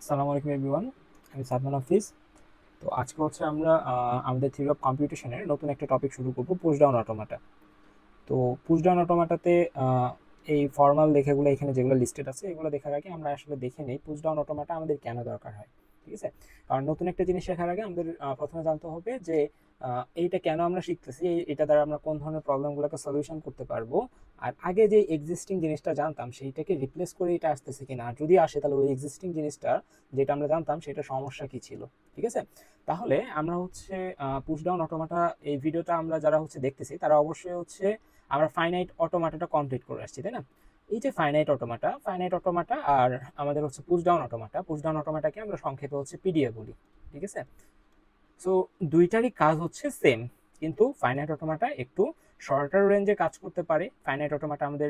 আসসালামু আলাইকুম এভরিওয়ান, আমি সাদমান হাফিজ। তো আজকে হচ্ছে আমরা আমাদের থিওরি অফ কম্পিউটেশনের নতুন একটা টপিক শুরু করব, পুশ ডাউন অটোমাটা। তো পুশ ডাউন অটোমাটাতে এই ফর্মাল লেখাগুলো এখানে যেগুলো লিস্টেড আছে এগুলো দেখার আগে আমরা আসলে দেখে নেই পুশ ডাউন অটোমাটা আমাদের কেন দরকার হয়। ঠিক আছে, কারণ নতুন একটা জিনিস শেখার আগে আমাদের প্রথমে জানতে হবে যে এইটা কেন আমরা শিখতেছি, এটা দ্বারা আমরা কোন ধরনের প্রবলেমগুলোকে সলিউশন করতে পারবো। আর আগে যে এক্সিস্টিং জিনিসটা জানতাম সেইটাকে রিপ্লেস করে এটা আসতেছে কিনা, আর যদি আসে তাহলে ওই এক্সিস্টিং জিনিসটা যেটা আমরা জানতাম সেটা সমস্যা কি ছিল। ঠিক আছে, তাহলে আমরা হচ্ছে পুশ ডাউন অটোমাটা এই ভিডিওটা আমরা যারা হচ্ছে দেখতেছি তারা অবশ্যই হচ্ছে আমরা ফাইনাইট অটোমাটাটা কমপ্লিট করে আসছি, তাই না? এই যে ফাইনাইট অটোমাটা আর আমাদের হচ্ছে পুশ ডাউন অটোমাটাকে আমরা সংক্ষেপে হচ্ছে পিডিএ বলি। ঠিক আছে, সো দুইটারই কাজ হচ্ছে সেম, কিন্তু ফাইনাইট অটোমাটা একটু শর্টার রেঞ্জে কাজ করতে পারে। ফাইনাইট অটোমাটা আমাদের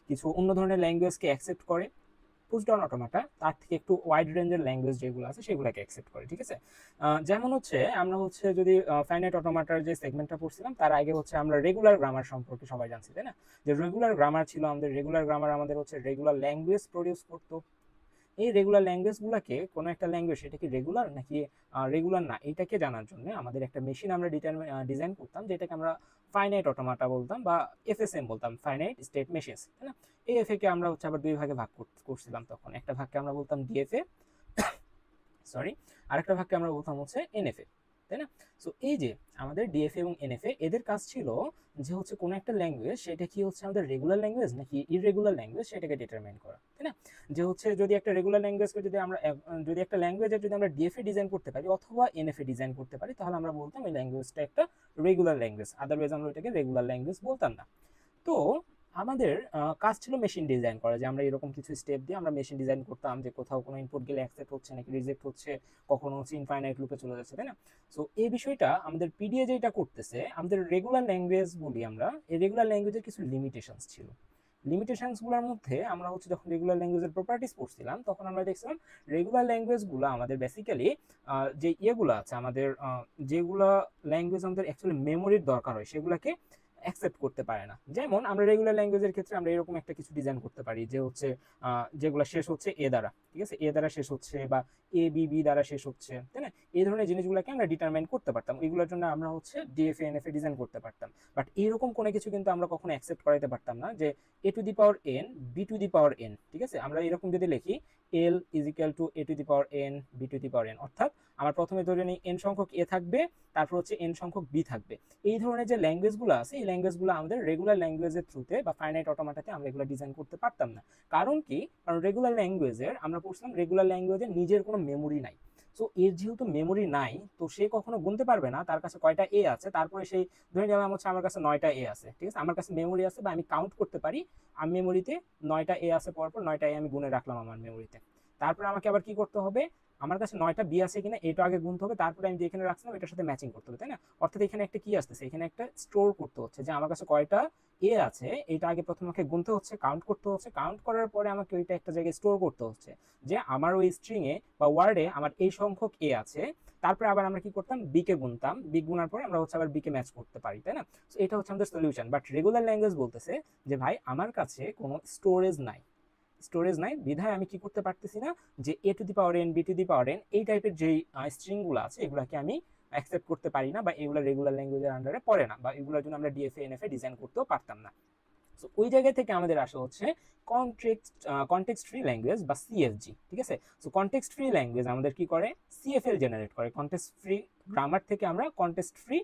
কিছু অন্য ধরনের ল্যাঙ্গুয়েজকে অ্যাকসেপ্ট করে, পুশ ডাউন অটোমাটা তার থেকে একটু ওয়াইড রেঞ্জের ল্যাঙ্গুয়েজ যেগুলো আছে সেগুলোকে অ্যাকসেপ্ট করে। ঠিক আছে, যেমন হচ্ছে আমরা হচ্ছে যদি ফাইনাইট অটোমাটার যে সেগমেন্টটা পড়ছিলাম তার আগে হচ্ছে আমরা রেগুলার গ্রামার সম্পর্কে সবাই জানছি, তাই না? যে রেগুলার গ্রামার ছিল, আমাদের রেগুলার গ্রামার আমাদের হচ্ছে রেগুলার ল্যাঙ্গুয়েজ প্রডিউস করতো। এই রেগুলার ল্যাঙ্গুয়েজগুলোকে কোনো একটা ল্যাঙ্গুয়েজ সেটা কি রেগুলার নাকি রেগুলার না, এটাকে জানার জন্য আমাদের একটা মেশিন আমরা ডিজাইন করতাম, যেটাকে আমরা ফাইনাইট অটোমাটা বলতাম বা এফএসএম বলতাম, ফাইনাইট স্টেট মেশিনস, তাই না? এই এফএ কে আমরা হচ্ছে আবার দুই ভাগে ভাগ করছিলাম তখন। একটা ভাগকে আমরা বলতাম ডিএফএ, সরি, আরেকটা ভাগকে আমরা বলতাম হচ্ছে এনএফএ, তাই না? সো এই যে আমাদের ডিএফএ এবং এনএফএ এদের কাজ ছিল যে হচ্ছে কোনো একটা ল্যাঙ্গুয়েজ সেটা কি হচ্ছে আমাদের রেগুলার ল্যাঙ্গুয়েজ নাকি ইররেগুলার ল্যাঙ্গুয়েজ সেটাকে ডিটারমাইন করা, তাই না? যে হচ্ছে যদি একটা রেগুলার ল্যাঙ্গুয়েজকে যদি একটা ল্যাঙ্গুয়েজের যদি আমরা ডিএফএ ডিজাইন করতে পারি অথবা এনএফএ ডিজাইন করতে পারি তাহলে আমরা বলতাম এই ল্যাঙ্গুয়েজটা একটা রেগুলার ল্যাঙ্গুয়েজ, আদারওয়াইজ আমরা ওইটাকে রেগুলার ল্যাঙ্গুয়েজ বলতাম না। তো আমাদের কাজ ছিল মেশিন ডিজাইন করা, যে আমরা এরকম কিছু স্টেপ দিয়ে আমরা মেশিন ডিজাইন করতাম যে কোথাও কোনো ইনপুট গেলে অ্যাকসেপ্ট হচ্ছে নাকি রিজেক্ট হচ্ছে, কখনো হচ্ছে ইনফাইনাইট লুপে চলে যাচ্ছে, তাই না? সো এই বিষয়টা আমাদের পিডিএ যেটা করতেছে, আমাদের রেগুলার ল্যাঙ্গুয়েজ বলি আমরা, এই রেগুলার ল্যাঙ্গুয়েজের কিছু লিমিটেশনস ছিল। লিমিটেশনসগুলোর মধ্যে আমরা হচ্ছে যখন রেগুলার ল্যাঙ্গুয়েজের প্রপার্টিস পড়ছিলাম তখন আমরা দেখছিলাম রেগুলার ল্যাঙ্গুয়েজগুলো আমাদের বেসিক্যালি যে ইয়েগুলো আছে আমাদের, যেগুলো ল্যাঙ্গুয়েজ আমাদের অ্যাকচুয়ালি মেমোরির দরকার হয় সেগুলোকে অ্যাকসেপ্ট করতে পারে না। যেমন আমরা রেগুলার ল্যাঙ্গুয়েজের ক্ষেত্রে আমরা এরকম একটা কিছু ডিজাইন করতে পারি যে হচ্ছে যেগুলো শেষ হচ্ছে এ দ্বারা, ঠিক আছে, এ দ্বারা শেষ হচ্ছে বা এ বি বি দ্বারা শেষ হচ্ছে, তাই না? এই ধরনের জিনিসগুলোকে আমরা ডিটারমাইন করতে পারতাম, ওইগুলোর জন্য আমরা হচ্ছে ডিএফএ এনএফএ ডিজাইন করতে পারতাম। বাট এরকম কোনো কিছু কিন্তু আমরা কখনো অ্যাকসেপ্ট করাইতে পারতাম না যে a to the power N B to the power n. ঠিক আছে, আমরা এরকম যদি লিখি L is equal to A to the power N B to the power n, অর্থাৎ আমার প্রথমে ধরে নিই এন সংখ্যক এ থাকবে, তারপর হচ্ছে এন সংখ্যক বি থাকবে। এই ধরনের যে ল্যাঙ্গুয়েজগুলো আছে এই ল্যাঙ্গুয়েজগুলো আমাদের রেগুলার ল্যাঙ্গুয়েজের থ্রুতে বা ফাইনাইট অটোমাটাতে আমরা এগুলো ডিজাইন করতে পারতাম না। কারণ কি? কারণ রেগুলার ল্যাঙ্গুয়েজের আমরা পড়ছিলাম রেগুলার ল্যাঙ্গুয়েজের নিজের কোনো মেমোরি নাই। সো এর যেহেতু মেমোরি নাই তো সে কখনো গুনতে পারবে না তার কাছে কয়টা এ আছে, তারপরে সেই ধরে নিলাম হচ্ছে আমার কাছে 9টা এ আছে, ঠিক আছে, আমার কাছে মেমোরি আছে বা আমি কাউন্ট করতে পারি, আমি মেমোরিতে 9টা এ আছে, পরপর 9টা এ আমি গুনে রাখলাম আমার মেমোরিতে। তারপরে আমাকে আবার কি করতে হবে, আমার কাছে 9টা বি আছে কিনা এটা আগে গুনতে হবে, তারপরে আমি যেখানে রাখছিলাম এটার সাথে ম্যাচিং করতে হবে, তাই না? অর্থাৎ এখানে একটা কি আসতেছে, এখানে একটা স্টোর করতে হচ্ছে যে আমার কাছে কয়টা এ আছে, এটা আগে প্রথমে আমাকে গুনতে হচ্ছে, কাউন্ট করতে হচ্ছে, কাউন্ট করার পরে আমাকে ওইটা একটা জায়গায় স্টোর করতে হচ্ছে যে আমার ওই স্ট্রিং এ বা ওয়ার্ডে আমার এই সংখ্যক এ আছে। তারপরে আবার আমরা কি করতাম, বি কে গুনতাম, বি গুনার পরে আমরা হচ্ছে আবার বি কে ম্যাচ করতে পারি, তাই না? তো এটা হচ্ছে আমাদের সলিউশন। বাট রেগুলার ল্যাঙ্গুয়েজ বলতেছে যে ভাই আমার কাছে কোনো স্টোরেজ নাই বিধায় আমি কি করতে পারতেছি না যে a to the power N B to the power n এই টাইপের যেই স্ট্রিংগুলো আছে এগুলাকে আমি অ্যাকসেপ্ট করতে পারি না, বা এগুলো রেগুলার ল্যাঙ্গুয়েজের আন্ডারে পড়ে না, বা এগুলোর জন্য আমরা ডিএফএ এনএফএ ডিজাইন করতেও পারতাম না। সো ওই জায়গা থেকে আমাদের আসা হচ্ছে কনটেক্সট ফ্রি ল্যাঙ্গুয়েজ বা সিএফজি। ঠিক আছে, সো কনটেক্সট ফ্রি ল্যাঙ্গুয়েজ আমাদের কি করে, সিএফএল জেনারেট করে। কনটেক্সট ফ্রি গ্রামার থেকে আমরা কনটেক্সট ফ্রি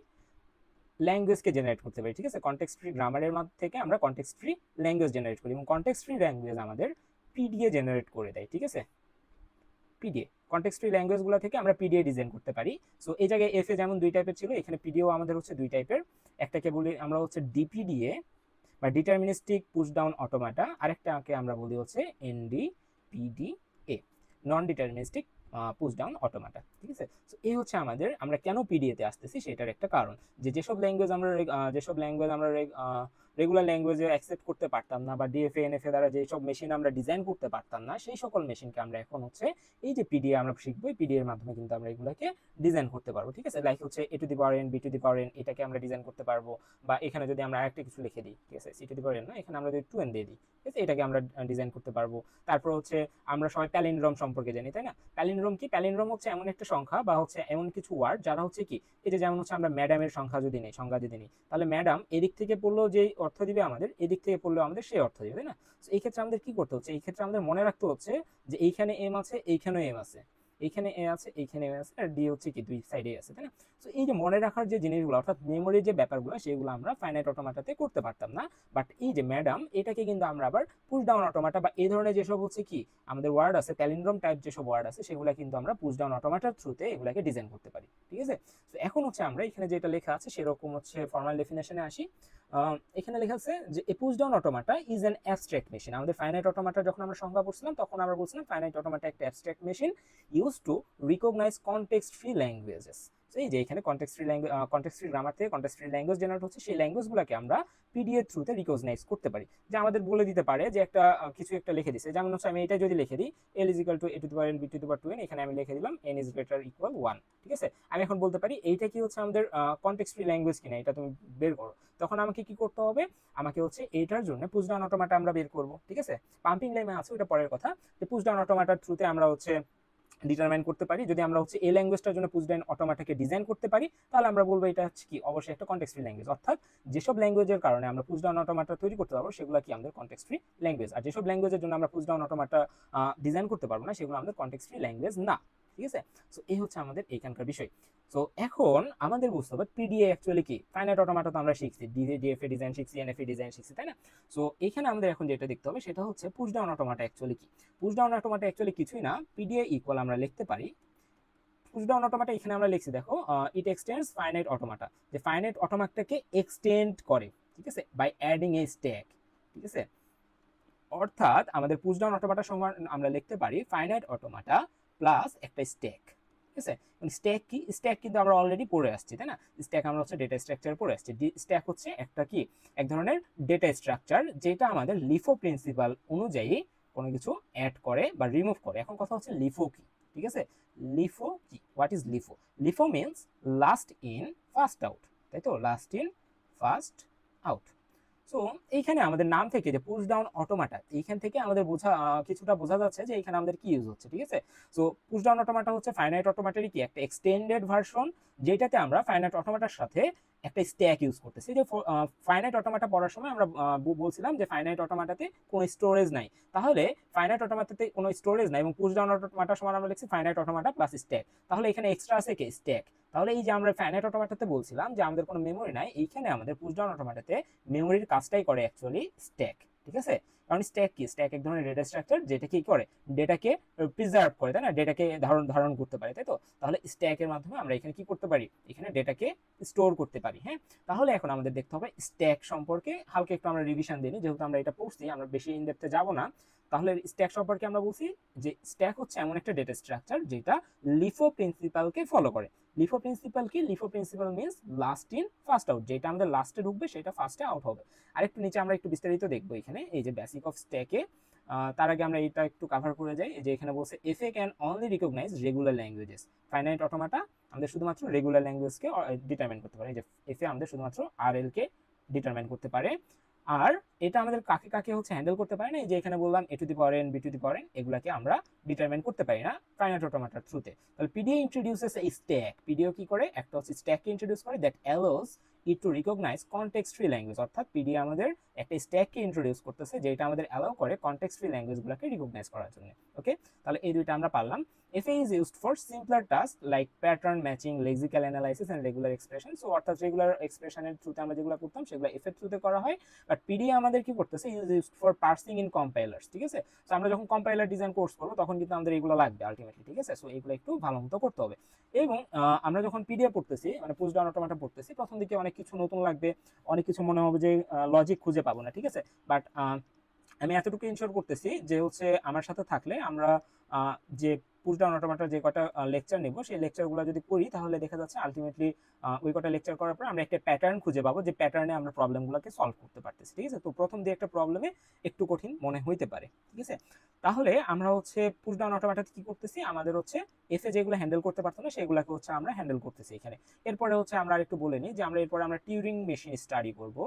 ল্যাঙ্গুয়েজকে জেনারেট করতে পারি। ঠিক আছে, কনটেক্সট ফ্রি গ্রামারের থেকে আমরা কনটেক্সট ফ্রি ল্যাঙ্গুয়েজ জেনারেট করি, এবং কনটেক্সট ফ্রি ল্যাঙ্গুয়েজ আমাদের পিডিএ জেনারেট করে দেয়। ঠিক আছে, পিডিএ কনটেক্সট ফ্রি ল্যাঙ্গুয়েজগুলো থেকে আমরা পিডিএ ডিজাইন করতে পারি। সো এই জায়গায় এফএ যেমন দুই টাইপের ছিল, এখানে পিডিও আমাদের হচ্ছে দুই টাইপের। একটাকে বলি আমরা হচ্ছে ডিপিডিএ বা ডিটারমিনিস্টিক পুশ ডাউন অটোমাটা, আরেকটাকে আমরা বলি হচ্ছে এনডিপিডিএ, নন ডিটারমিনিস্টিক পুশ ডাউন অটোমাটা। ঠিক আছে, তো এই হচ্ছে আমাদের আমরা কেন পিডিএতে আসতেছি সেটার একটা কারণ, যে যেসব ল্যাঙ্গুয়েজ আমরা রেগুলার ল্যাঙ্গুয়েজে অ্যাকসেপ্ট করতে পারতাম না, বা ডিএফএ এনএফএ দ্বারা যেসব মেশিন আমরা ডিজাইন করতে পারতাম না, সেই সকল মেশিনকে আমরা এখন হচ্ছে এই যে পিডিএ আমরা শিখবো, এই পিডিএ এর মাধ্যমে কিন্তু আমরা এগুলোকে ডিজাইন করতে পারবো। ঠিক আছে, লাইক হচ্ছে a to the power N B to the power n, এটাকে আমরা ডিজাইন করতে পারবো। বা এখানে যদি আমরা আরেকটা কিছু লিখে দিই, ঠিক আছে, C to the power N না, এখানে আমরা যদি 2n দিয়ে দিই, ঠিক আছে, এটাকে আমরা ডিজাইন করতে পারবো। তারপর হচ্ছে আমরা সবাই প্যালিন্ড্রোম সম্পর্কে জানি, তাই না? প্যালিন্ড্রোম কি? প্যালিন্ড্রোম হচ্ছে এমন একটা সংখ্যা বা হচ্ছে এমন কিছু ওয়ার্ড যারা হচ্ছে কি, এই যে যেমন হচ্ছে আমরা ম্যাডামের সংখ্যা যদি নেই, তাহলে ম্যাডাম এদিক থেকে পড়লেও যে অর্থ দিবে আমাদের, এদিক থেকে পড়লেও আমাদের সেই অর্থ দিবে, তাই না? তো এই ক্ষেত্রে আমাদের কি করতে হচ্ছে, এই ক্ষেত্রে আমাদের মনে রাখতে হচ্ছে যে এইখানে এম আছে, এইখানেও এম আছে, এইখানে এ আছে, এইখানে এ আছে, আর ডি হচ্ছে কি দুই সাইডে আছে, তাই না? তো এই যে মনে রাখার যে জিনিসগুলো, অর্থাৎ মেমোরির যে ব্যাপারগুলো, সেগুলো আমরা ফাইনাইট অটোমাটাতে করতে পারতাম না। বাট এই যে ম্যাডাম, এটাকে কিন্তু আমরা আবার পুশ ডাউন অটোমাটা বা এই ধরনের যেসব হচ্ছে কি আমাদের ওয়ার্ড আছে, প্যালিন্ড্রোম টাইপ যেসব ওয়ার্ড আছে, সেগুলো কিন্তু আমরা পুশ ডাউন অটোমাটার থ্রুতে এগুলাকে ডিজাইন করতে পারি। ঠিক আছে, তো এখন হচ্ছে আমরা এখানে যেটা লেখা আছে সেরকম হচ্ছে ফর্মাল ডেফিনেশনে আসি। এখানে লেখা আছে যে a push down automata is an abstract machine. আমাদের ফাইনাইট অটোমাটা যখন আমরা সংজ্ঞা পড়ছিলাম, তখন আমরা বলছিলাম ফাইনাইট অটোমাটা একটা abstract machine use to recognise context free languages. এই যে এখানে কনটেক্সট ফ্রি গ্রামার থেকে কনটেক্সট ফ্রি ল্যাঙ্গুয়েজ জেনারেট হচ্ছে, সেই ল্যাঙ্গুয়েজগুলোকে আমরা পিডিএ থ্রুতে রিকগনাইজ করতে পারি। যে আমাদের বলে দিতে পারে যে একটা কিছু একটা লিখে দিছে, যেমন হচ্ছে আমি এটা যদি লিখে দিই L is equal to A to the power N B to the power 2n, এখানে আমি লিখে দিলাম এন ইজ গ্রেটার ইকুয়াল 1। ঠিক আছে, আমি এখন বলতে পারি এইটা কি হচ্ছে আমাদের কনটেক্সট ফ্রি ল্যাঙ্গুয়েজ কিনা, এটা তুমি বের করো। তখন আমাকে কি করতে হবে, আমাকে হচ্ছে এইটার জন্য পুশ ডাউন অটোমাটা আমরা বের করব। ঠিক আছে, পাম্পিং লেমে আছে, ওটা পরের কথা। যে পুশ ডাউন অটোমাটার থ্রুতে আমরা হচ্ছে ডিটারমাইন করতে পারি, যদি আমরা হচ্ছে এই ল্যাঙ্গুয়েজটার জন্য পুশ ডাউন অটোমাটাকে ডিজাইন করতে পারি, তাহলে আমরা বলবো এটা হচ্ছে কি অবশ্যই একটা কনটেক্সট ফ্রি ল্যাঙ্গুয়েজ। অর্থাৎ যেসব ল্যাঙ্গুয়েজের কারণে আমরা পুশ ডাউন অটোমাটা তৈরি করতে পারবো, সেগুলো কি আমাদের কনটেক্সট ফ্রি ল্যাঙ্গুয়েজ। আর যেসব ল্যাঙ্গুয়েজের জন্য আমরা পুশ ডাউন অটোমাটা ডিজাইন করতে পারবো না, সেগুলো আমাদের কনটেক্সট ফ্রি ল্যাঙ্গুয়েজ না। ঠিক আছে, সো এই হচ্ছে আমাদের এইখানকার বিষয়। তো এখন আমাদের বুঝতে হবে পিডিএ অ্যাকচুয়ালি কি। ফাইনাইট অটোমাটা তো আমরা শিখছি, ডিএফএ ডিজাইন শিখছি, এনএফএ ডিজাইন শিখছি, তাই না? সো এখানে আমাদের এখন যেটা দেখতে হবে সেটা হচ্ছে পুশ ডাউন অটোমাটা অ্যাকচুয়ালি কি। পুশ ডাউন অটোমাটা অ্যাকচুয়ালি কিছুই না, পিডিএ ইকুয়াল আমরা লিখতে পারি পুশ ডাউন অটোমাটা, এখানে আমরা লিখছি দেখো ইট এক্সটেন্ডস ফাইনাইট অটোমাটা, যে ফাইনাইট অটোমাটাকে এক্সটেন্ড করে, ঠিক আছে, বাই অ্যাডিং এ স্ট্যাক। ঠিক আছে, অর্থাৎ আমাদের পুশ ডাউন অটোমাটার সমান আমরা লিখতে পারি ফাইনাইট অটোমাটা প্লাস একটা স্ট্যাক। ঠিক আছে, স্ট্যাক কি? স্ট্যাক কিন্তু আমরা অলরেডি পড়ে আসছি, তাই না? স্ট্যাক আমরা হচ্ছে ডেটা স্ট্রাকচার পড়ে আসছি। স্ট্যাক হচ্ছে একটা কি, এক ধরনের ডেটা স্ট্রাকচার, যেটা আমাদের লিফো প্রিন্সিপাল অনুযায়ী কোনো কিছু অ্যাড করে বা রিমুভ করে। এখন কথা হচ্ছে লিফো কি। ঠিক আছে, লিফো কি? What is LIFO? LIFO means last in first out, তাই তো? Last in first out. So এইখানে আমাদের নাম থেকে যে পুশ ডাউন অটোমাটা, এইখান থেকে আমাদের কিছুটা বোঝা যাচ্ছে যে এখানে আমাদের কি ইউজ হচ্ছে। ঠিক আছে, সো পুশ ডাউন অটোমাটা হচ্ছে ফাইনাইট অটোমাটারই কি একটা এক্সটেন্ডেড ভার্সন, যেটাতে আমরা ফাইনাইট অটোমাটার সাথে একটা স্ট্যাক ইউজ করতেছি। যে ফাইনাইট অটোমাটা পড়ার সময় আমরা বলছিলাম যে ফাইনাইট অটোমাটাতে কোনো স্টোরেজ নাই, তাহলে ফাইনাইট অটোমাটাতে কোনো স্টোরেজ নাই এবং পুশ ডাউন অটোমাটার সময় আমরা লিখছি ফাইনাইট অটোমাটা প্লাস স্ট্যাক, তাহলে এখানে এক্সট্রা আছে কি স্ট্যাক। তাহলে এই যে আমরা ফাইনাইট অটোমাটাতে বলছিলাম যে আমাদের কোনো মেমোরি নাই, এইখানে আমাদের পুশ ডাউন অটোমাটাতে মেমোরির কাজটাই করে অ্যাকচুয়ালি স্ট্যাক। ঠিক আছে, কারণ স্ট্যাক কি? স্ট্যাক এক ধরনের ডেটা স্ট্রাকচার, যেটা কি করে ডেটাকে প্রিজার্ভ করে, তাই না? ডেটাকে ধারণ করতে পারে, তাই তো? তাহলে স্ট্যাকের মাধ্যমে আমরা এখানে কি করতে পারি, এখানে ডেটাকে স্টোর করতে পারি। হ্যাঁ, তাহলে এখন আমাদের দেখতে হবে স্ট্যাক সম্পর্কে হালকা একটু আমরা রিভিশন দিই, যেহেতু আমরা এটা পড়ছি, আমরা বেশি ইন ডেপথে যাব না। তাহলে স্ট্যাক সম্পর্কে আমরা বলছি যে স্ট্যাক হচ্ছে এমন একটা ডেটা স্ট্রাকচার যেটা লিফো প্রিন্সিপালকে ফলো করে। লিফো প্রিন্সিপাল কি? LIFO principal means last in first out, যেটা আমাদের লাস্টে ঢুকবে সেটা ফার্স্টে আউট হবে। আরেকটু নিচে আমরা একটু বিস্তারিত দেখবো এখানে, এই যে বেসিক অফ স্ট্যাকে। তার আগে আমরা এটা একটু কভার করে যাই, যে এখানে বলছে FA can only recognise regular languages. Finite automata আমাদের শুধুমাত্র রেগুলার ল্যাঙ্গুয়েজকে ডিটারমাইন করতে পারে, যে এফএ আমাদের শুধুমাত্র আরএল কে ডিটারমাইন করতে পারে। আর এটা আমাদের কাকে কাকে হচ্ছে হ্যান্ডেল করতে পারে না, এই যে এখানে বললাম a to the power N B to the power n, এগুলাকে আমরা ডিটারমাইন করতে পারি না ফাইনাইট অটোমাটার থ্রুতে। তাহলে PDA introduces a stack. PDA কি করে? একটা হচ্ছে স্ট্যাককে ইন্ট্রোডিউস করে that allows it to recognise context free language. অর্থাৎ পিডিএ আমাদের একটা স্ট্যাককে ইন্ট্রোডিউস করতেছে, যেটা আমাদের অ্যালাউ করে কনটেক্সট ফ্রি ল্যাঙ্গুয়েজগুলোকে রিকগনাইজ করার জন্য। ওকে, তাহলে এই দুইটা আমরা পারলাম। FA is used for simpler tasks like pattern matching, lexical analysis and regular expression. So অর্থাৎ রেগুলার এক্সপ্রেশনের থ্রুতে আমরা যেগুলো করতাম সেগুলো এফ এর থ্রুতে করা হয়। বাট পিডিএ আমাদের কি করতেছে, is used for parsing in compilers. ঠিক আছে, সো আমরা যখন কম্পাইলার ডিজাইন কোর্স করবো তখন কিন্তু আমাদের এগুলো লাগবে আলটিমেটলি। ঠিক আছে, সো এগুলো একটু ভালো মতো করতে হবে। এবং আমরা যখন পিডিএ পড়তেছি, মানে পুশ ডাউন অটোমাটা পড়তেছি, প্রথম দিকে অনেক কিছু নতুন লাগবে, অনেক কিছু মনে হবে যে লজিক খুঁজে পাবো না। ঠিক আছে, বাট আমি এতটুকু ইনশোর করতেছি যে হচ্ছে আমার সাথে থাকলে আমরা যে পুশ ডাউন অটোমেটার যে কটা লেকচার নেব সেই লেকচারগুলো যদি করি তাহলে দেখা যাচ্ছে আলটিমেটলি ওই কটা লেকচার করার পর আমরা একটা প্যাটার্ন খুঁজে পাবো, যে প্যাটার্নে আমরা প্রবলেমগুলোকে সলভ করতে পারতেছি। ঠিক আছে, তো প্রথম দিয়ে একটা প্রবলেমে একটু কঠিন মনে হইতে পারে। ঠিক আছে, তাহলে আমরা হচ্ছে পুশ ডাউন অটোমেটাতে কি করতেছি, আমাদের হচ্ছে এফ এ যেগুলো হ্যান্ডেল করতে পারতো না সেগুলোকে হচ্ছে আমরা হ্যান্ডেল করতেছি এখানে। এরপরে হচ্ছে আমরা আরেকটু বলে নিই যে আমরা এরপরে আমরা টিউরিং মেশিন স্টাডি করব।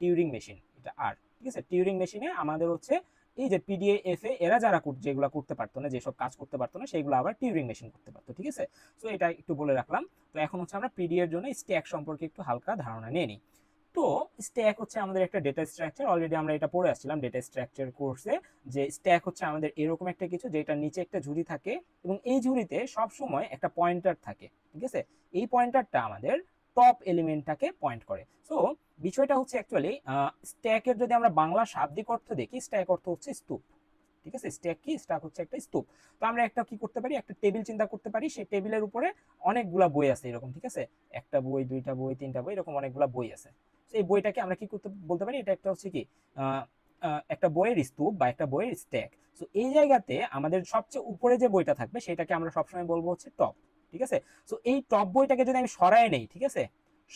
টিউরিং মেশিন এটা আর, ঠিক আছে, টিউরিং মেশিনে আমাদের হচ্ছে এই যে পিডিএ এফ এ এরা যারা যেগুলো করতে পারতো না, যেসব কাজ করতে পারতো না সেগুলো আবার টিউরিং মেশিন করতে পারতো। ঠিক আছে, সো এটা একটু বলে রাখলাম। তো এখন হচ্ছে আমরা পিডিএ এর জন্য স্ট্যাক সম্পর্কে একটু হালকা ধারণা নিয়ে নিই। তো স্ট্যাক হচ্ছে আমাদের একটা ডেটা স্ট্রাকচার, অলরেডি আমরা এটা পড়ে আসছিলাম ডেটা স্ট্রাকচার কোর্সে, যে স্ট্যাক হচ্ছে আমাদের এরকম একটা কিছু যেটা নিচে একটা ঝুড়ি থাকে এবং এই ঝুড়িতে সব সময় একটা পয়েন্টার থাকে। ঠিক আছে, এই পয়েন্টারটা আমাদের টপ এলিমেন্টটাকে পয়েন্ট করে। সো বিষয়টা হচ্ছে অ্যাকচুয়ালি স্ট্যাকের যদি আমরা বাংলা শাব্দিক অর্থ দেখি, স্ট্যাক অর্থ হচ্ছে স্তূপ। ঠিক আছে, স্ট্যাক কি, স্ট্যাক হচ্ছে একটা স্তূপ। তো আমরা একটা কি করতে পারি, একটা টেবিল চিন্তা করতে পারি, সেই টেবিলের উপরে অনেকগুলা বই আছে এরকম। ঠিক আছে, একটা বই, দুইটা বই, তিনটা বই, এরকম অনেকগুলা বই আছে। এই বইটাকে আমরা কি করতে বলতে পারি, এটা একটা হচ্ছে কি একটা বইয়ের স্তূপ বা একটা বইয়ের স্ট্যাক। সো এই জায়গাতে আমাদের সবচেয়ে উপরে যে বইটা থাকবে সেটাকে আমরা সবসময় বলবো হচ্ছে টপ। ঠিক আছে, সো এই টপ বইটাকে যদি আমি সরায় নেই, ঠিক আছে,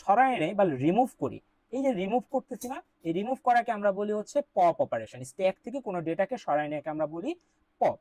সরায় নেই বা রিমুভ করি, এই যে রিমুভ করতেছি না, এই রিমুভ করাকে আমরা বলি হচ্ছে পপ অপারেশন। স্ট্যাক থেকে কোনো ডেটাকে সরায় নেওয়াকে আমরা বলি পপ।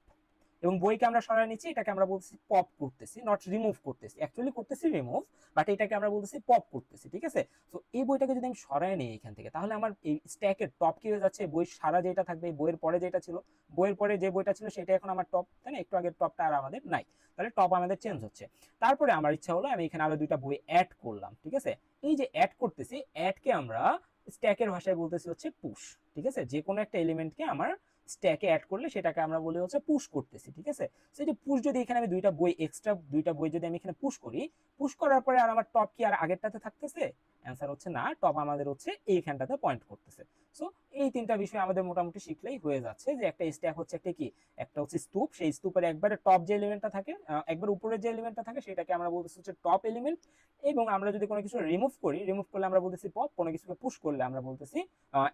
এবং বইকে আমরা সরাই নিচ্ছি, এটাকে আমরা বলতেছি পপ করতেছি, নট রিমুভ করতেছি। অ্যাকচুয়ালি করতেছি রিমুভ, বাট এটাকে আমরা বলতেছি পপ করতেছি। ঠিক আছে, সো এই বইটাকে যদি আমি সরাই নিই এখান থেকে, তাহলে আমার এই স্ট্যাকের টপ কি হয়ে যাচ্ছে, বই সারা যেটা থাকবে, বইয়ের পরে যেটা ছিল, বইয়ের পরে যে বইটা ছিল সেটা এখন আমার টপ, তাই না? একটু আগের টপটা আর আমাদের নাই, তাহলে টপ আমাদের চেঞ্জ হচ্ছে। তারপরে আমার ইচ্ছা হলো আমি এখানে আরো দুইটা বই অ্যাড করলাম। ঠিক আছে, এই যে অ্যাড করতেছি, অ্যাডকে আমরা স্ট্যাকের ভাষায় বলতেছি হচ্ছে পুশ। ঠিক আছে, যে কোনো একটা এলিমেন্টকে আমার স্ট্যাকে অ্যাড করলে সেটাকে আমরা বলি হচ্ছে পুশ করতেছি। ঠিক আছে, সেই যে পুশ, যদি এখানে আমি দুইটা বই এক্সট্রা, দুইটা বই যদি আমি এখানে পুশ করি, পুশ করার পরে আর আমার টপ কি আর আগেরটাতে থাকতেছে? অ্যান্সার হচ্ছে না, টপ আমাদের হচ্ছে এইখানটাতে পয়েন্ট করতেছে। সো এই তিনটা বিষয় আমাদের মোটামুটি শিখলেই হয়ে যাচ্ছে যে একটা স্ট্যাক হচ্ছে একটা কি, একটা হচ্ছে স্তূপ, সেই স্তূপের একবারে টপ যে এলিমেন্টটা থাকে, একবার উপরে যে এলিমেন্টটা থাকে সেটাকে আমরা বলতেছি হচ্ছে টপ এলিমেন্ট। এবং আমরা যদি কোনো কিছু রিমুভ করি, রিমুভ করলে আমরা বলতেছি পপ, কোনো কিছুকে পুশ করলে আমরা বলতেছি,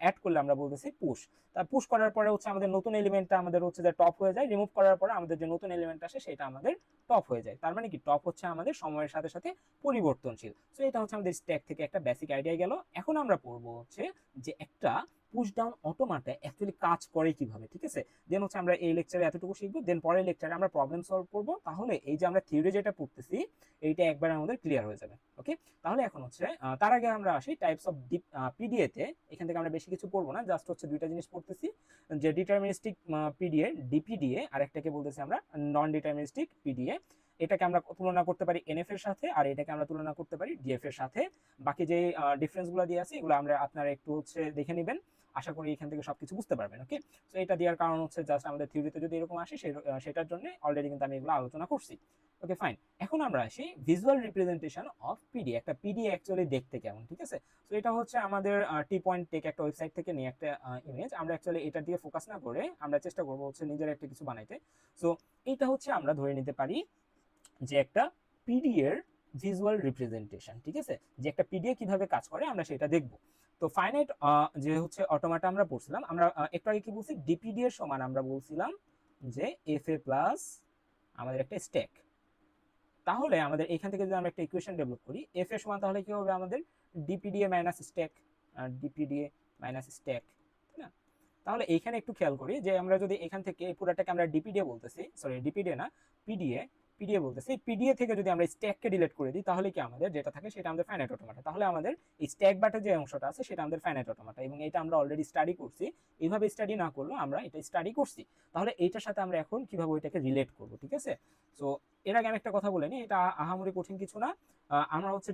অ্যাড করলে আমরা বলতেছি পুশ। তার পুশ করার পরে হচ্ছে আমাদের নতুন এলিমেন্টটা আমাদের হচ্ছে যে টপ হয়ে যায়, রিমুভ করার পরে আমাদের যে নতুন এলিমেন্ট আসে সেটা আমাদের টপ হয়ে যায়। তার মানে কি, টপ হচ্ছে আমাদের সময়ের সাথে সাথে পরিবর্তনশীল। সো এটা হচ্ছে আমাদের স্ট্যাক থেকে একটা বেসিক আইডিয়া গেল। এখন আমরা পড়বো হচ্ছে যে একটা পুশ ডাউন অটোমাটা অ্যাকচুয়ালি কাজ করে কিভাবে। ঠিক আছে, দেন হচ্ছে আমরা এই লেকচারে এতটুকু শিখবো, দেন পরের লেকচারে আমরা প্রবলেম সলভ করবো। তাহলে এই যে আমরা থিওরি যেটা পড়তেছি এইটা একবার আমাদের ক্লিয়ার হয়ে যাবে। ওকে, তাহলে এখন হচ্ছে তার আগে আমরা আসি টাইপস অফ পিডিএ তে। এখান থেকে আমরা বেশি কিছু পড়বো না, জাস্ট হচ্ছে দুইটা জিনিস পড়তেছি, যে ডিটারমিনিস্টিক পিডিএ ডিপিডিএ, আর একটাকে বলতেছি আমরা নন ডিটারমিনিস্টিক পিডিএ। এটাকে আমরা তুলনা করতে পারি এনএফ এর সাথে, আর এটাকে আমরা তুলনা করতে পারি ডিএফ এর সাথে। বাকি যে ডিফারেন্সগুলো দিয়ে আছে এগুলো আমরা আপনারা একটু হচ্ছে দেখে নেবেন, আশা করি এখান থেকে সবকিছু বুঝতে পারবেন। ওকে, তো এটা দেওয়ার কারণ হচ্ছে জাস্ট আমাদের থিওরিতে যদি এরকম আসে সেটার জন্য অলরেডি কিন্তু আমি এগুলো আলোচনা করছি। ওকে ফাইন, এখন আমরা আসি ভিজুয়াল রিপ্রেজেন্টেশন অফ পিডি, একটা পিডি অ্যাকচুয়ালি দেখতে কেমন। ঠিক আছে, তো এটা হচ্ছে আমাদের টি পয়েন্ট টেক একটা ওয়েবসাইট থেকে নিয়ে একটা ইমেজ। আমরা অ্যাকচুয়ালি এটার দিকে ফোকাস না করে আমরা চেষ্টা করবো হচ্ছে নিজের একটা কিছু বানাইতে। সো এটা হচ্ছে আমরা ধরে নিতে পারি যে একটা পিডি এর ভিজুয়াল রিপ্রেজেন্টেশন। ঠিক আছে, যে একটা পিডিএ কিভাবে কাজ করে আমরা সেটা দেখব। তো ফাইনাইট যে হচ্ছে অটোমাটা আমরা পড়ছিলাম, আমরা একটু আগে কি বলছি, ডিপিডি এর সমান আমরা বলছিলাম যে এফ এ প্লাস আমাদের একটা স্ট্যাক। তাহলে আমাদের এখান থেকে যদি আমরা একটা ইকুয়েশন ডেভেলপ করি, এফ এর সমান তাহলে কি হবে আমাদের ডিপিডিএ মাইনাস স্ট্যাক, ডিপিডিএ মাইনাস স্ট্যাক, তাই না? তাহলে এইখানে একটু খেয়াল করি যে আমরা যদি এখান থেকে পুরাটাকে আমরা ডিপিডিএ বলতেছি, সরি ডিপিডিএ না, পিডিএ, পিডিএ বলতেছি, পিডিএ থেকে যদি আমরা স্ট্যাককে ডিলিট করে দিই তাহলে কি আমাদের যেটা থাকে সেটা আমাদের ফাইনাইট অটোমাটা। তাহলে আমাদের এই স্ট্যাক বাটের যে অংশটা আছে সেটা আমাদের ফাইনাইট অটোমাটা, এবং এটা আমরা অলরেডি স্টাডি করছি। এইভাবে স্টাডি না করলেও আমরা এটা স্টাডি করছি। তাহলে এইটার সাথে আমরা এখন কিভাবে ওইটাকে রিলেট করব। ঠিক আছে, সো এর আগে আমি একটা কথা বলে নিই, এটা আহামরি কঠিন কিছু না। আমরা হচ্ছে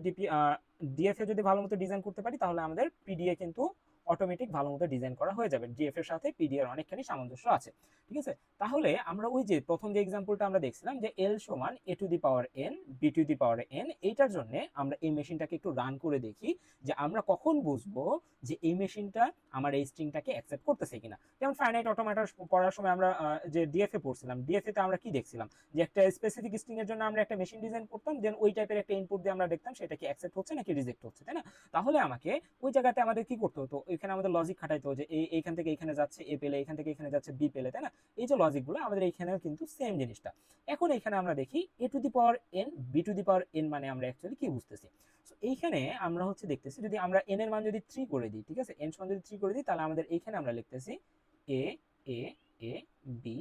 ডিএফ এ যদি ভালো মতো ডিজাইন করতে পারি তাহলে আমাদের পিডিএ কিন্তু অটোমেটিক ভালো মতো ডিজাইন করা হয়ে যাবে। ডিএফ এর সাথে পিডি এর অনেকখানি সামঞ্জস্য আছে। ঠিক আছে, তাহলে আমরা ওই যে প্রথম যে এক্সাম্পলটা আমরা দেখছিলাম যে এল সমান a to the power N B to the power n, এইটার জন্য আমরা এই মেশিনটাকে একটু রান করে দেখি যে আমরা কখন বুঝবো যে এই মেশিনটা আমার এই স্ট্রিংটাকে অ্যাকসেপ্ট করতেছে কিনা। যেমন ফাইনাইট অটোমেটার পড়ার সময় আমরা যে ডিএফএ পড়ছিলাম, ডিএফএ তে আমরা কি দেখছিলাম যে একটা স্পেসিফিক স্ট্রিং এর জন্য আমরা একটা মেশিন ডিজাইন করতাম, দেন ওই টাইপের একটা ইনপুট দিয়ে আমরা দেখতাম সেটা কি অ্যাকসেপ্ট হচ্ছে নাকি রিজেক্ট হচ্ছে, তাই না? তাহলে আমাকে ওই জায়গাতে আমাদের কি করতে হতো, ওই এখানে আমাদের লজিক খাটাইতে হবে যে এইখান থেকে এখানে যাচ্ছে এ পেলে, এখান থেকে এখানে যাচ্ছে বি পেলে, তাই না? এই যে লজিকগুলো আমাদের এইখানেও কিন্তু সেম জিনিসটা। এখন এখানে আমরা দেখি a to the power N B to the power n মানে আমরা অ্যাকচুয়ালি কি বুঝতেছি। সো এইখানে আমরা হচ্ছে দেখতেছি যদি আমরা এন এর মান যদি 3 করে দিই, ঠিক আছে, এন সমান যদি 3 করে দিই, তাহলে আমাদের এইখানে আমরা লিখতেছি এ এ এ বি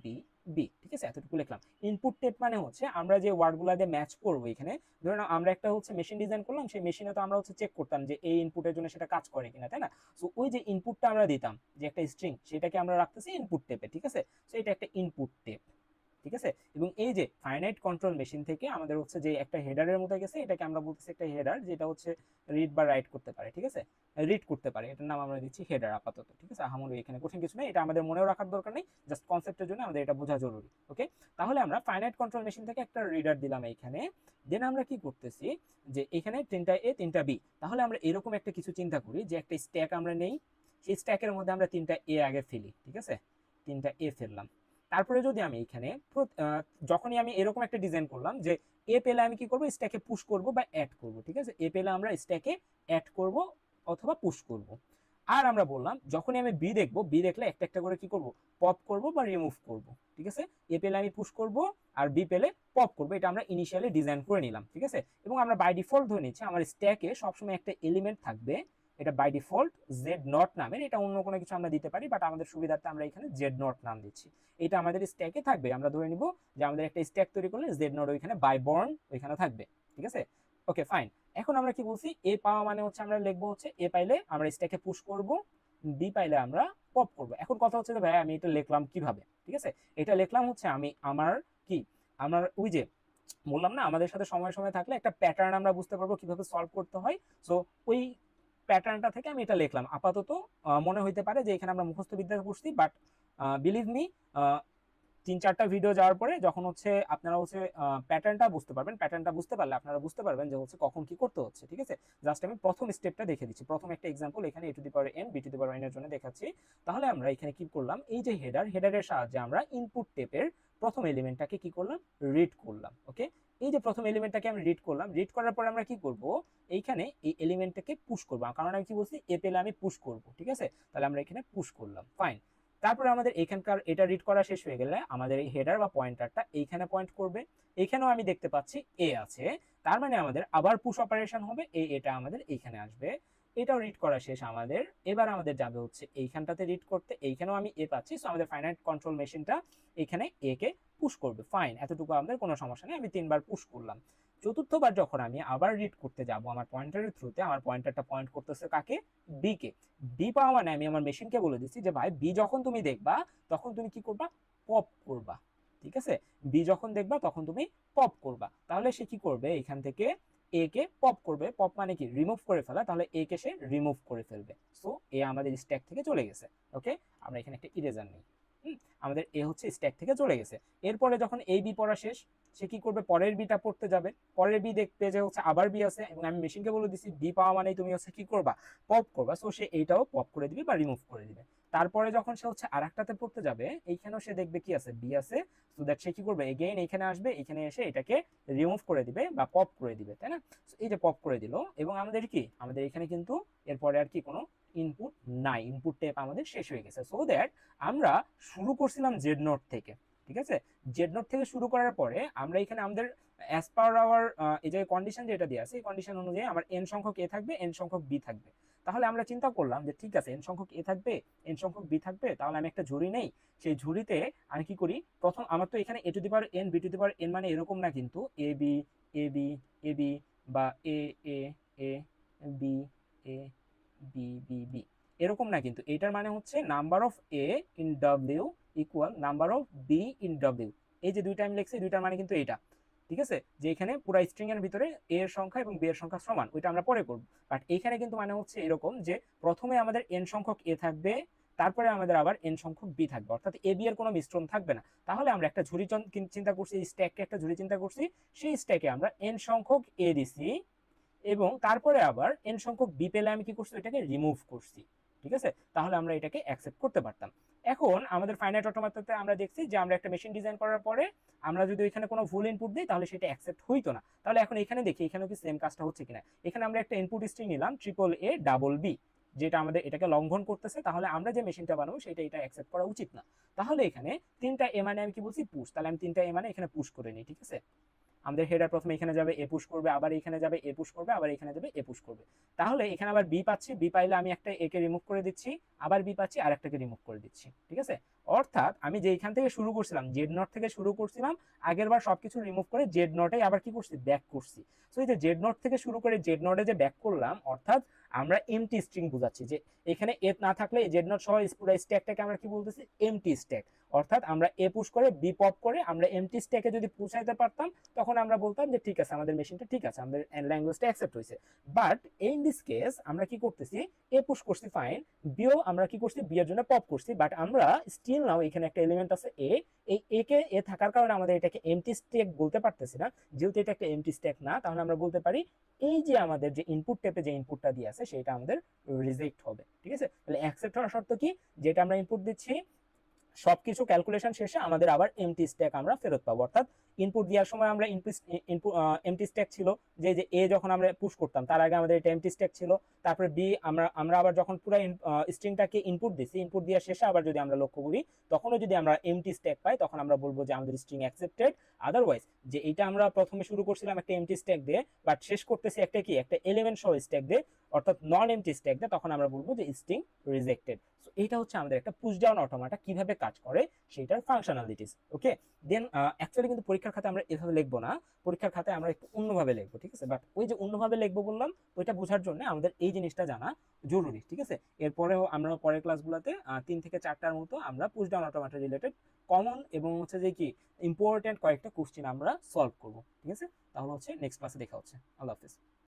বি বি, ঠিক আছে, এতটুকু লিখলাম। ইনপুট টেপ মানে হচ্ছে আমরা যে ওয়ার্ডগুলো দিয়ে ম্যাচ করবো এখানে, ধরুন আমরা একটা হচ্ছে মেশিন ডিজাইন করলাম, সেই মেশিনে তো আমরা হচ্ছে চেক করতাম যে এই ইনপুটের জন্য সেটা কাজ করে কিনা, তাই না? সো ওই যে ইনপুটটা আমরা দিতাম যে একটা স্ট্রিং, সেটাকে আমরা রাখতেছি ইনপুট টেপে, ঠিক আছে। সো এটা একটা ইনপুট টেপ, ঠিক আছে। এবং এই যে ফাইনাইট কন্ট্রোল মেশিন থেকে আমাদের হচ্ছে যে একটা হেডারের মতো গেছে, এটাকে আমরা বলতেছি একটা হেডার, যেটা হচ্ছে রিড বা রাইট করতে পারে, ঠিক আছে, রিড করতে পারে, এটার নাম আমরা দিচ্ছি হেডার আপাতত, ঠিক আছে। আহামরি এখানে কঠিন কিছু নেই, এটা আমাদের মনেও রাখার দরকার নেই, জাস্ট কনসেপ্টের জন্য আমাদের এটা বোঝা জরুরি। ওকে, তাহলে আমরা ফাইনাইট কন্ট্রোল মেশিন থেকে একটা রিডার দিলাম এইখানে। দেন আমরা কি করতেছি যে এখানে 3টা এ 3টা বি, তাহলে আমরা এরকম একটা কিছু চিন্তা করি যে একটা স্ট্যাক আমরা নেই, সেই স্ট্যাকের মধ্যে আমরা 3টা এ আগে ফেলি, ঠিক আছে, 3টা এ ফেললাম। তারপরে যদি আমি এখানে যখনই আমি এরকম একটা ডিজাইন করলাম যে এ পেলে আমি কি করব, স্ট্যাকে পুশ করব বা অ্যাড করব, ঠিক আছে, এ পেলে আমরা স্ট্যাকে অ্যাড করব অথবা পুশ করব। আর আমরা বললাম যখনই আমি বি দেখবো, বি দেখলে একটা একটা করে কি করব, পপ করব বা রিমুভ করব, ঠিক আছে। এ পেলে আমি পুশ করব আর বি পেলে পপ করব, এটা আমরা ইনিশিয়ালি ডিজাইন করে নিলাম, ঠিক আছে। এবং আমরা বাই ডিফল্ট ধরে নিচ্ছি আমার স্ট্যাকে সবসময় একটা এলিমেন্ট থাকবে, এটা বাই ডিফল্ট জেড নট নামের, এটা অন্য কোনো কিছু আমরা দিতে পারি, বাট আমাদের সুবিধার্থে আমরা এখানে জেড নট নাম দিচ্ছি। এটা আমাদের স্ট্যাকে থাকবে, আমরা ধরে নিব যে আমাদের একটা স্ট্যাক তৈরি করলে জেড নট ওইখানে বাই বর্ন ওইখানে থাকবে, ঠিক আছে। ওকে ফাইন, এখন আমরা কি বলছি, এ পাওয়া মানে হচ্ছে আমরা লিখবো হচ্ছে এ পাইলে আমরা স্ট্যাকে পুশ করব, বি পাইলে আমরা পপ করব। এখন কথা হচ্ছে যে ভাই আমি এটা লিখলাম কিভাবে, ঠিক আছে, এটা লিখলাম হচ্ছে আমি আমার ওই যে বললাম না, আমাদের সাথে সময় সময় থাকলে একটা প্যাটার্ন আমরা বুঝতে পারবো কিভাবে সলভ করতে হয়। সো ওই প্যাটার্নটা থেকে আমি এটা লিখলাম। আপাতত মনে হইতে পারে যে এখানে আমরা মুখস্থ বিদ্যা করছি, বাট বিলিভ মি 3-4টা ভিডিও যাওয়ার পরে যখন হচ্ছে আপনারা হচ্ছে প্যাটার্নটা বুঝতে পারবেন, প্যাটার্নটা বুঝতে পারলে আপনারা বুঝতে পারবেন যে হচ্ছে কখন কি করতে হচ্ছে, ঠিক আছে। জাস্ট আমি প্রথম স্টেপটা দেখে দিচ্ছি, প্রথম একটা এক্সাম্পল এখানে a to the power N B to the power n এর জন্য দেখাচ্ছি। তাহলে আমরা এখানে কি করলাম, এই যে হেডারের সাহায্যে আমরা ইনপুট টেপের প্রথম এলিমেন্টটাকে কি করলাম, রিড করলাম। ওকে, এই যে প্রথম এলিমেন্টটাকে আমি রিড করলাম, রিড করার পরে আমরা কি করব, এইখানে এই এলিমেন্টটাকে পুশ করবো, কারণ আমি কি বলছি এ পেলে আমি পুশ করব, ঠিক আছে। তাহলে আমরা এখানে পুশ করলাম, ফাইন। তারপরে আমাদের এখানকার এটা রিড করা শেষ হয়ে গেলে আমাদের এই হেডার বা পয়েন্টারটা এইখানে পয়েন্ট করবে, এখানেও আমি দেখতে পাচ্ছি এ আছে, তার মানে আমাদের আবার পুশ অপারেশন হবে, এটা আমাদের এইখানে আসবে, এটাও রিড করা শেষ আমাদের। এবার আমাদের যাবে হচ্ছে এইখানটাতে রিড করতে, এইখানেও আমি এ পাচ্ছি, সো আমাদের ফাইনাইট কন্ট্রোল মেশিনটা এখানে এ কে পুশ করবে, ফাইন, এতটুকু আমাদের কোনো সমস্যা নেই, আমি 3বার পুশ করলাম। চতুর্থবার যখন আমি আবার রিড করতে যাব আমার পয়েন্টারের থ্রুতে, আমার পয়েন্টারটা পয়েন্ট করতেছে কাকে, বি কে। বি পাওয়া মানে আমি আমার মেশিনকে বলে দিচ্ছি যে ভাই বি যখন তুমি দেখবা তখন তুমি কি করবা, পপ করবা, ঠিক আছে। বি যখন দেখবা তখন তুমি পপ করবা, তাহলে সে কি করবে, এখান থেকে এ কে পপ করবে, পপ মানে কি রিমুভ করে ফেলা, তাহলে এ কে সে রিমুভ করে ফেলবে। সো এ আমাদের স্ট্যাক থেকে চলে গেছে। ওকে, আমরা এখানে একটা ইরেজার নিই, আমাদের এ হচ্ছে স্ট্যাক থেকে চলে গেছে। এরপরে যখন এই বি পড়া শেষ, সে কি করবে, পরের বিটা পড়তে যাবে, পরের বি দেখতে যে হচ্ছে আবার বি আছে, এবং আমি মেশিনকে বলে দিচ্ছি বি পাওয়া মানে তুমি হচ্ছে কি করবা, পপ করবা, সো সে এইটাও পপ করে দিবে বা রিমুভ করে দিবে। তারপরে যখন সে হচ্ছে আরেকটাতে পড়তে যাবে, এইখানেও সে দেখবে কি আছে, বি আছে, সো দ্যাট সে কি করবে, এগেইন এখানে আসবে, এখানে এসে এটাকে রিমুভ করে দিবে বা পপ করে দিবে, তাই না। এই যে পপ করে দিল, এবং আমাদের কি, আমাদের এখানে কিন্তু এরপরে আর কি কোনো ইনপুট নাই, ইনপুট টেপ আমাদের শেষ হয়ে গেছে। সো দ্যাট আমরা শুরু করছিলাম জেড নোট থেকে, ঠিক আছে। জেড নোট থেকে শুরু করার পরে আমরা এখানে আমাদের অ্যাজ পার আওয়ার এই যে কন্ডিশন যেটা দিয়ে আছে, এই কন্ডিশন অনুযায়ী আমার এন সংখ্যক এ থাকবে, এন সংখ্যক বি থাকবে। তাহলে আমরা চিন্তা করলাম যে ঠিক আছে, এন সংখ্যক এ থাকবে, এন সংখ্যক বি থাকবে, তাহলে আমি একটা ঝুড়ি নেই, সেই ঝুড়িতে আমি কি করি, প্রথম আমার তো এখানে a to the power N B to the power n মানে এরকম না, কিন্তু A B A B A B বা এ এ A B A B B B এরকম না, কিন্তু এটার মানে হচ্ছে number of A in W equal number of be in W. এই যে দুইটা আমি লিখছি, দুইটার মানে কিন্তু এইটা, ঠিক আছে, যে এখানে পুরো স্ট্রিং এর ভিতরে এ এর সংখ্যা এবং বি এর সংখ্যা সমান, ওইটা আমরা পরে করব। বাট এইখানে কিন্তু মানে হচ্ছে এরকম যে প্রথমে আমাদের এন সংখ্যক এ থাকবে, তারপরে আমাদের আবার এন সংখ্যক বি থাকবে, অর্থাৎ এ বি এর কোনো মিশ্রণ থাকবে না। তাহলে আমরা একটা ঝুড়ি চিন্তা করছি, স্ট্যাককে একটা ঝুড়ি চিন্তা করছি, সেই স্ট্যাকে আমরা এন সংখ্যক এ দিছি, এবং তারপরে আবার এন সংখ্যক বি পেলে আমি কি করছি, এটাকে রিমুভ করছি, ঠিক আছে। তাহলে আমরা এটাকে অ্যাকসেপ্ট করতে পারতাম। এখন আমাদের ফাইনাইট অটোমেটাতে আমরা দেখছি যে আমরা একটা মেশিন ডিজাইন করার পরে আমরা যদি এখানে কোনো ভুল ইনপুট দিই তাহলে সেটা অ্যাকসেপ্ট হইতো না। তাহলে এখন এখানে দেখি এখানে কি সেম কাজটা হচ্ছে কিনা। এখানে আমরা একটা ইনপুট স্ট্রিং নিলাম ট্রিপল এ ডাবল বি, যেটা আমাদের এটাকে লঙ্ঘন করতেছে, তাহলে আমরা যে মেশিনটা বানাবো সেটা এটা অ্যাকসেপ্ট করা উচিত না। তাহলে এখানে 3টা এ মানে আমি কি বলছি পুশ, তাহলে আমি 3টা এ মানে এখানে পুশ করে নিই, ঠিক আছে। আমাদের হেডার প্রথমে এখানে যাবে, এ পুশ করবে, আবার এখানে যাবে, এ পুশ করবে, আবার এখানে যাবে, এ পুশ করবে। তাহলে এখানে আবার বি পাচ্ছি, বি পাইলে আমি একটা এ কে রিমুভ করে দিচ্ছি, আবার বি পাচ্ছি আর একটাকে রিমুভ করে দিচ্ছি, ঠিক আছে। অর্থাৎ আমি যেখান থেকে শুরু করছিলাম, জেড নট থেকে শুরু করছিলাম, আগের বার সবকিছু রিমুভ করে জেড নটে আবার কি করছি, ব্যাক করছি। সো এই যে জেড নট থেকে শুরু করে জেড নটে যে ব্যাক করলাম, অর্থাৎ আমরা এমটি স্ট্রিং বোঝাচ্ছি, যে এখানে এ না থাকলে জেড নট সহ পুরো স্ট্যাকটাকে আমরা কি বলতেছি, এমটি স্ট্যাক। অর্থাৎ আমরা এ পুশ করে বি পপ করে আমরা এমটি স্ট্যাকে যদি পৌঁছাইতে পারতাম, তখন আমরা বলতাম যে ঠিক আছে, আমাদের মেশিনটা ঠিক আছে, আমাদের ল্যাঙ্গুয়েজটা অ্যাকসেপ্ট হয়েছে। বাট ইন দিস কেস আমরা কি করতেছি, এ পুশ করছি ফাইন, বিও আমরা কি করছি, বি এর জন্য পপ করছি, বাট আমরা স্টিল নাও এখানে একটা এলিমেন্ট আছে এ, এই এ কে এ থাকার কারণে আমাদের এটাকে এমটি স্ট্যাক বলতে পারতেছি না। যেহেতু এটা একটা এমটি স্ট্যাক না, তাহলে আমরা বলতে পারি এই যে আমাদের যে ইনপুট টেপে যে ইনপুটটা দিয়ে আছে সেটা আমাদের রিজেক্ট হবে, ঠিক আছে। তাহলে অ্যাকসেপ্ট হওয়ার শর্ত কি, যেটা আমরা ইনপুট দিচ্ছি সবকিছু ক্যালকুলেশন শেষে আমাদের আবার এমটি স্ট্যাক আমরা ফেরত পাবো। অর্থাৎ ইনপুট দেওয়ার সময় আমরা এমটি স্ট্যাক ছিল, যে এ যখন আমরা পুশ করতাম তার আগে আমাদের এটা এমটি স্ট্যাক ছিল। তারপরে বি আমরা আবার যখন পুরো স্ট্রিংটাকে ইনপুট দিছি, ইনপুট দেওয়ার শেষে আবার যদি আমরা লক্ষ্য করি, তখনও যদি আমরা এমটি স্ট্যাক পাই, তখন আমরা বলবো যে আমাদের স্ট্রিং অ্যাকসেপ্টেড। আদারওয়াইজ যে এটা আমরা প্রথমে শুরু করছিলাম একটা এমটি স্ট্যাক দিয়ে, বাট শেষ করতেছি একটা কি, একটা এলিমেন্ট সহ স্ট্যাক দিয়ে, অর্থাৎ নন এমটি স্ট্যাক দিয়ে, তখন আমরা বলবো যে স্ট্রিং রিজেক্টেড। সো এটা হচ্ছে আমাদের একটা পুশ ডাউন অটোমাটা কিভাবে কাজ করে সেটার ফাংশনালিটিস। ওকে, দেন অ্যাকচুয়ালি কিন্তু পরীক্ষার খাতে আমরা এভাবে লিখবো না, পরীক্ষার খাতে আমরা একটু অন্যভাবে লিখবো, ঠিক আছে। বাট ওই যে অন্যভাবে লিখবো বললাম, ওইটা বোঝার জন্য আমাদের এই জিনিসটা জানা জরুরি, ঠিক আছে। এরপরেও আমরা পরের ক্লাসগুলোতে 3 থেকে 4টার মতো আমরা পুশ ডাউন অটোমাটা রিলেটেড কমন এবং হচ্ছে যে কি ইম্পর্টেন্ট কয়েকটা কোশ্চেন আমরা সলভ করবো, ঠিক আছে। তাহলে হচ্ছে নেক্সট ক্লাসে দেখা হচ্ছে। আল্লাহ হাফেজ।